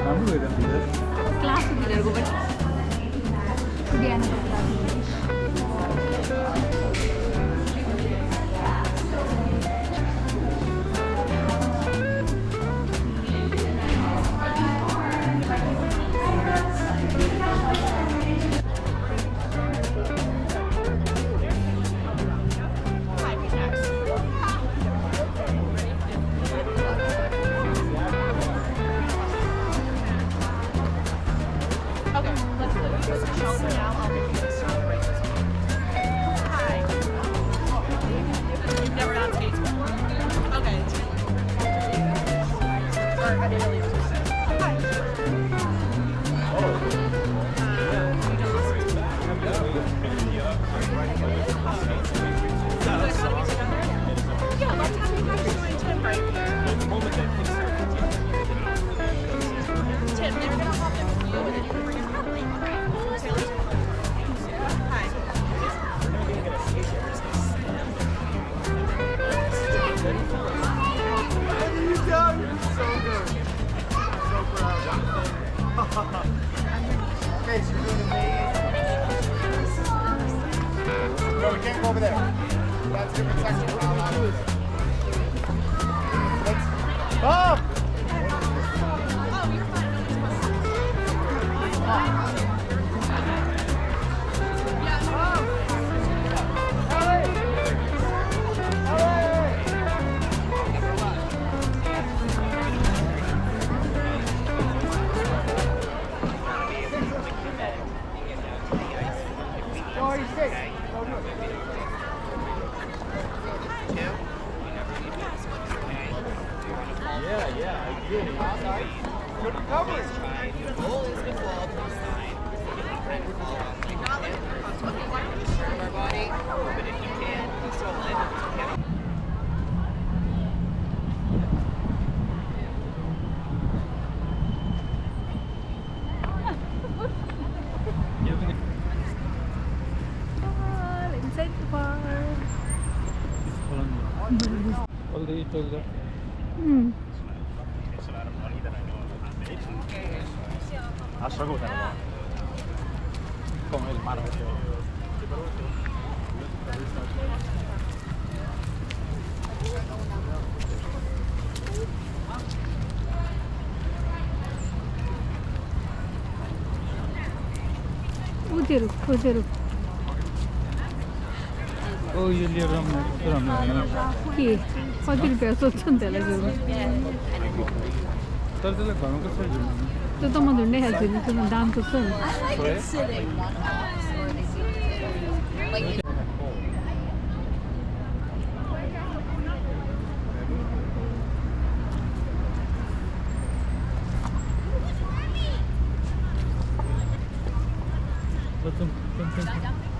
राम्रो भइरहेको क्लास तिनीहरूको पनि बिहानको class Okay, so you're doing amazing. No, we can't go over there. That's a different section. We're not allowed over there. Let's. Bob! Yeah, I did. Good recovery. The goal is to fall to the side. You can kind of fall off like that. Serve our body, but if you can, you still land. It's okay. inside the bar. All the eat all that. I struggle with that a lot. Con el mar. उजेरो ओ यो लिएर राम्रो के कति रुपियाँ सोध्छ नि त्यसलाई फेरि तर त्यसलाई घरमा कसरी झुल्नु त्यो त म झुन्डै खाल्छु नि त्यो दाम सोध्छ नि Let's